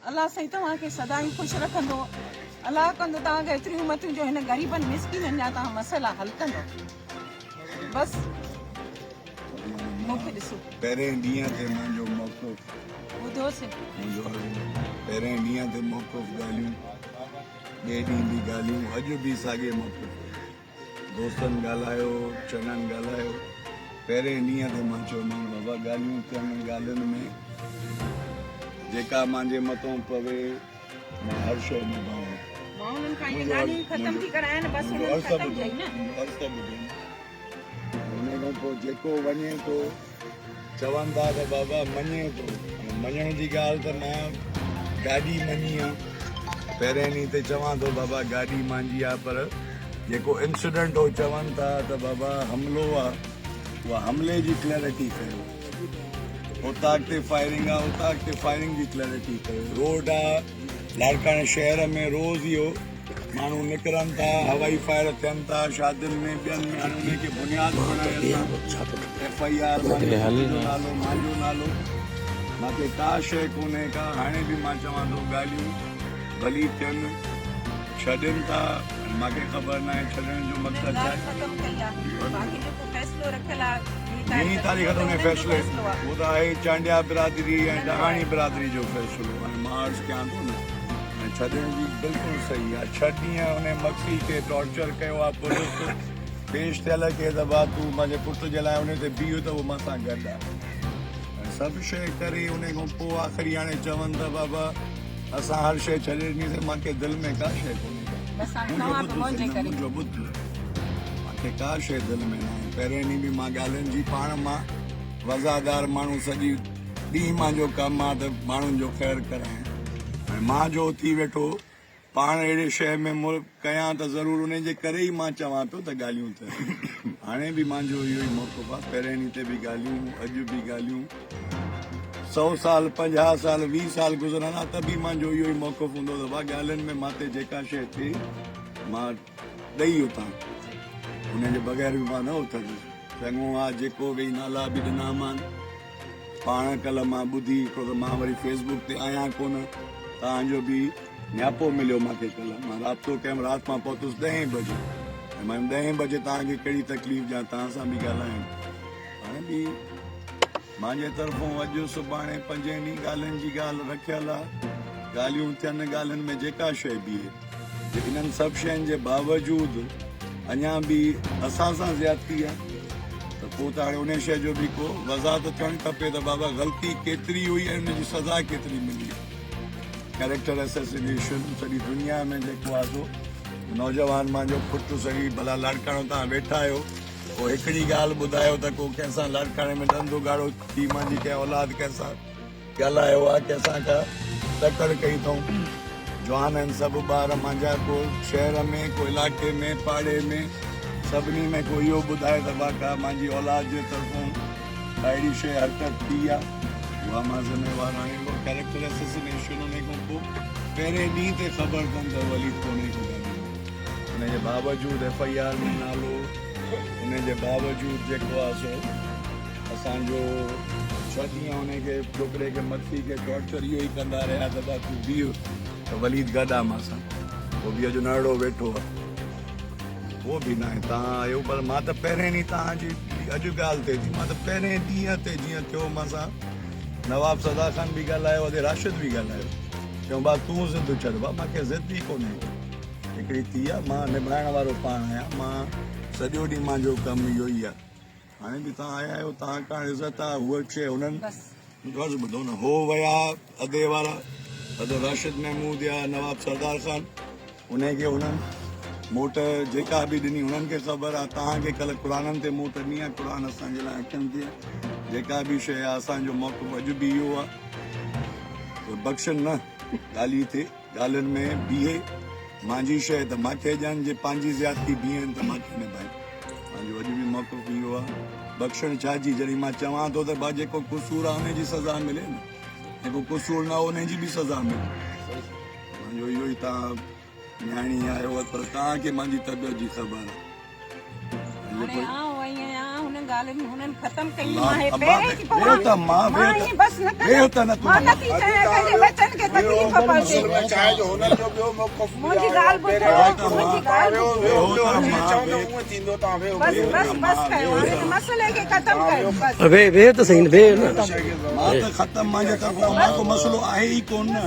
अल्लाह साईं तव्हांखे सदाईं ख़ुशि रखंदो। अल्लाह कंदो तव्हांखे एतिरियूं उमतियूं जो हिन ग़रीबनि मिसकिननि जा तव्हां मसइला हल कंदो। बसि मूंखे ॾिसो पहिरें ॾींहं ते मुंहिंजो मौक़िफ़ ॿुधोसीं पहिरें ॾींहं ते मौक़िफ़ ॻाल्हियूं, ॿिए ॾींहं बि ॻाल्हियूं, अॼु बि साॻे मौक़िफ़। दोस्तनि ॻाल्हायो, चङनि ॻाल्हायो। पहिरें ॾींहं ते मां चयोमांसि बाबा ॻाल्हियूं थियनि, ॻाल्हियुनि में जेका मुंहिंजे मथां पवे मां हर शइ निभायां। मां उन्हनि खां इहे ॻाल्हियूं ख़तम थी कराइनि, बसि उन्हनि ख़तम कई न। उन खां पोइ जेको वञे थो चवनि था त बाबा मञे थो। मञण जी ॻाल्हि त मां गाॾी मञी आहे, पहिरें ॾींहं ते चवां थो बाबा गाॾी मुंहिंजी आहे, पर जेको इंसिडेंट हो चवनि था त बाबा हमिलो आहे, उहा हमले जी क्लैरिटी कयो। उतां अॻिते फायरिंग आहे, उतां अॻिते फायरिंग जी क्लैरिटी कयो। रोड आहे लाड़काणे शहर में रोज़ इहो माण्हू निकिरनि था, हवाई फायर थियनि था शादियुनि में, ॿियनि में। हाणे उनखे बुनियादु बणाए FIR नालो, मुंहिंजो नालो, मूंखे का शइ कोन्हे का। हाणे बि मां चवां थो ॻाल्हियूं भली थियनि, छॾनि था, मूंखे ख़बर न आहे छॾण जो मक़सदु छा आहे। यही तारीख़ ते उन फैसले वो तो है चांडिया बिरादरी ऐं डहाणी बिरादरी जो फ़ैसिलो। हाणे मां अर्ज़ु कयां थो न, ऐं छॾण जी बिल्कुलु सही आहे। 6 ॾींहं उन मक्सी खे टॉर्चर कयो आहे, पुलिस पेश थियल के दफ़ा तूं मुंहिंजे पुट जे लाइ उन ते बीहो त उहो मां सां गॾु आहे। ऐं सभु शइ करे उन खां पोइ आख़िरी हाणे चवनि था बाबा असां हर शइ छॾे ॾिनीसीं, मूंखे दिलि में का शइ कोन्हे। मुंहिंजो ॿुध, मूंखे का शइ दिलि में न आहे। पहिरें ॾींहुं बि मां ॻाल्हियुनि जी पाण मां वज़ादार माण्हू, सॼी ॾींहुं मुंहिंजो कमु आहे त माण्हुनि जो ख़ैरु करायां। ऐं मां जो थी वेठो पाण अहिड़े शइ में मुल्क कयां त ज़रूरु उन जे करे ई मां चवां पियो त ॻाल्हियूं थियनि। हाणे बि मुंहिंजो इहो ई मौक़िफ़ आहे, पहिरें ॾींहं ते बि ॻाल्हियूं, अॼु बि ॻाल्हियूं। 100 साल 50 साल 20 साल गुज़रनि हा त बि मुंहिंजो इहो ई मौक़िफ़ हूंदो त भाउ ॻाल्हियुनि में मां ते जेका शइ थिए मां ॾेई उथां, उनजे बग़ैर बि मां न उथंदुसि। चङो आहे जेको भई नाला बि ॾिना मान। पाण कल्ह मां ॿुधी हिकिड़ो त मां वरी फेसबुक ते आहियां कोन, तव्हांजो बि नियापो मिलियो मूंखे कल्ह। मां राब्तो कयुमि, राति मां पहुतुसि 10 बजे, ऐं मां 10 बजे तव्हांखे कहिड़ी तकलीफ़ ॾियां, तव्हां सां बि ॻाल्हायां। हाणे बि मुंहिंजे तरफ़ां अॼु सुभाणे 5 ॾींहं ॻाल्हियुनि जी ॻाल्हि रखियलु आहे। ॻाल्हियूं थियनि, ॻाल्हियुनि में जेका शइ बीहे। इन्हनि सभु शयुनि जे बावजूदि अञा बि असां सां ज़्यादती आहे त पोइ त हाणे उन शइ जो बि को वज़ाहत थियणु खपे त बाबा ग़लती केतिरी हुई ऐं हुनजी सज़ा केतिरी मिली। कैरेक्टर असैसिनेशन सॼी दुनिया में जेको आहे सो नौजवान मुंहिंजो पुटु सॼी भला लाड़काणो तव्हां वेठा आहियो, पोइ हिकिड़ी ॻाल्हि ॿुधायो त को कंहिंसां लाड़काणे में ॾंदो ॻाढ़ो थी मुंहिंजी कंहिं औलाद कंहिंसां ॻाल्हायो आहे, कंहिंसां का टकड़ कई अथऊं। जवान आहिनि सभु ॿार मुंहिंजा, को शहर में, को इलाइक़े में, पाड़े में, सभिनी में को इहो ॿुधाए त वाका मुंहिंजी औलाद जे तरफ़ां अहिड़ी शइ हरकत थी आहे, उहा मां ज़िम्मेवारु आहियां। उहो कैरेक्टर असैसिनेशन उन खां पोइ पहिरें ॾींहं ते ख़बर अथनि त वली कोन्हे को ॻाल्हि। उनजे बावजूदि FIR में नालो, उनजे बावजूदि जेको आहे सो असांजो 6 ॾींहं उनखे छोकिरे खे मक्सी खे टॉर्चर इहो ई कंदा रहिया त बा तूं बीहो त वलीद गॾु आहे मां सां। उहो बि अॼु नरड़ो वेठो आहे, उहो बि न आहे। तव्हां आहियो पर मां त पहिरें ॾींहुं तव्हांजी अॼु ॻाल्हि थिए थी, मां त पहिरें ॾींहं ते जीअं थियो मां सां नवाब सदा ख़ान बि ॻाल्हायो, अॼु राशिद बि ॻाल्हायो, चयूं भाउ तूं ज़िद छॾ। भाउ मूंखे ज़िद ई कोन्हे, हिकिड़ी थी आहे, मां निभाइण वारो पाण आहियां, मां सॼो ॾींहुं मुंहिंजो कमु इहो ई आहे। हाणे बि तव्हां आया आहियो, तव्हां खां इज़त आहे, उहा शइ हुननि बसि ॿुधो न, हो विया अदे वारा, अदे राशिद महमूद या नवाब सरदार ख़ान, उनखे हुननि मोट जेका बि ॾिनी हुननि खे ख़बर आहे। तव्हांखे कल्ह क़ुराननि ते मोट ॾिनी आहे, क़ुरान असांजे लाइ अखियुनि ते जेका बि शइ आहे। असांजो मौक़िफ़ अॼु बि इहो आहे त बख़्शन न ॻाल्हि थिए, ॻाल्हियुनि में बीहे। मुंहिंजी शइ त मूंखे ॾियनि, जे पंहिंजी ज़्यादती बीहनि त मूंखे निभाए। मुंहिंजो अॼु बि मौक़िफ़ इहो आहे। बख़्शण छा जी, जॾहिं मां चवां थो त भाउ जेको क़सूर आहे उनजी सज़ा मिले न, जेको क़सूर न हो उनजी बि सज़ा मिले। मुंहिंजो इहो ई, तव्हां न्याणी आहियो पर तव्हांखे मुंहिंजी तबियत जी ख़बर आहे। ॻाल्हियुनि हुननि ख़तम कई मां- मां हे अम्मा, पहिरें थी वेहो त मां मां वेहो त- ईअं बसि न वेहो त न तूं मां अम्मा। नथी चाहियां पंहिंजे बचनि खे तकलीफ़ पहुचे में चाहे जो हुननि जो ॿियो मौक़िफ़ बि मुंहिंजी आहे। ॻाल्हि ॿुधो मुंहिंजी ॻाल्हि ॿुधो वेहो वेहो त जीअं मां चवंदो वेहो। उअं थींदो तव्हां वेहो बसि बसि बसि कयो हाणे हिन मसइले खे ख़तम कयो बसि वे तो सही वे ना मां त ख़तम मुंहिंजे तरफ़ां मां को मसइलो आहे ई कोन न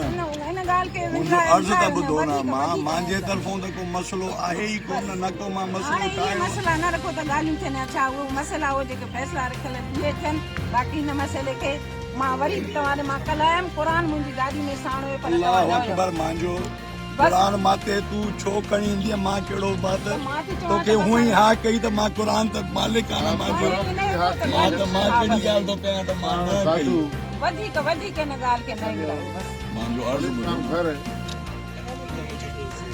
हिन ॻाल्हि खे मुंहिंजो अर्ज़ु त ॿुधो न मां मुंहिंजे तरफ़ां त को मसइलो आहे ई कोन न को मां हाणे मसइलो इहे ठाहियो मसइला न रखो त ॻाल्हियूं थियनि छा उहो मसइला हो जेके फ़ैसिला रखियल इहे थियनि बाक़ी हिन मसइले खे मां वरी बि तव्हां मां कल्ह आयमि क़ुर मुंहिंजी गाॾी में साण हुयो पर तव्हां अल्लाह न हुयव। अकबर मुंहिंजो क़ुरान माते तूं छो खणी ईंदी आहे मां कहिड़ो बात मां थी चवां तोखे त हूअं ई बसि हा कई त मां क़ुरान त मालिक आहियां मुंहिंजो मां त मां कहिड़ी ॻाल्हि थो कयां त मां न कई वधीक वधीक हिन ॻाल्हि खे न विड़ायो बसि मुंहिंजो अर्ज़ु ॿुधो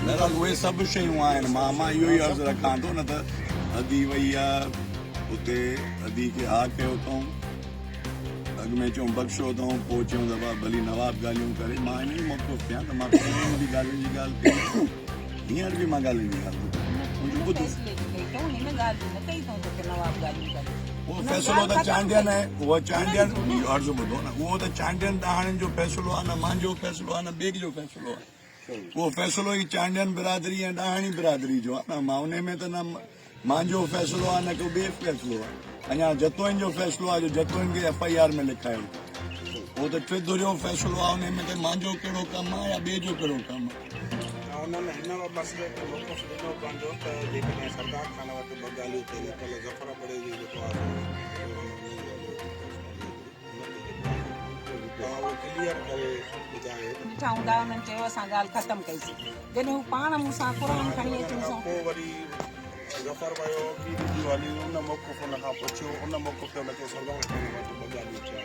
बहरहाल उहे सभु शयूं आहिनि मां इहो ई अर्ज़ु रखां थो न त अदी वई आहे उते अदी खे हा कयो अथऊं अॻु में चऊं बख़्शो अथऊं पोइ चऊं त भली नवाब ॻाल्हियूं करे मां इन ई मौक़िफ़ थियां त मां पहिरीं बि ॻाल्हियुनि जी ॻाल्हि कई हींअर बि मां ॻाल्हियुनि जी ॻाल्हि मुंहिंजो ॿुधो फ़ैसिले जी कई अथऊं हिन ॻाल्हि जी न कई अथऊं जेके नवाब ॻाल्हियूं करे उहो फ़ैसिलो त चांडियन आहे उहो चांडियन इहो अर्ज़ु ॿुधो न उहो त चांडियन ॾहाणनि जो फ़ैसिलो आहे न मुंहिंजो फ़ैसिलो आहे न ॿिए जो फ़ैसिलो आहे उहो फ़ैसिलो ई चांडियन बिरादरी ऐं ॾहाणी बिरादरी जो आहे न मां उन में त न मुंहिंजो फ़ैसिलो आहे न को ॿिए फ़ैसिलो आहे अञा जतोइन जो फ़ैसिलो आहे जो जतोइन खे FIR में लिखायो उहो त टिदुरियो फ़ैसिलो आहे उन में त मुंहिंजो कहिड़ो कमु आहे या ॿिए जो कहिड़ो कमु आहे उन्हनि हिन मसइले ते मौक़िफ़ ॾिनो पंहिंजो त जेकॾहिं सरदार खान वटि ॿ ॻाल्हियूं थिए कल्ह ज़फ़र बड़े जो जेको आहे क्लियर करे ॿुधायो ॾिठा हूंदा हुननि चयो असां ॻाल्हि ख़तमु कईसीं जॾहिं हू पाण मूंसां क़ुर खणी अची मूंसां पोइ वरी ज़फ़र वियो ॿी ॾींहं हली उन मौक़िफ़ हुन खां पुछियो उन मौक़िफ़ ते हुनखे सरदार खान वटि ॿ ॻाल्हियूं चया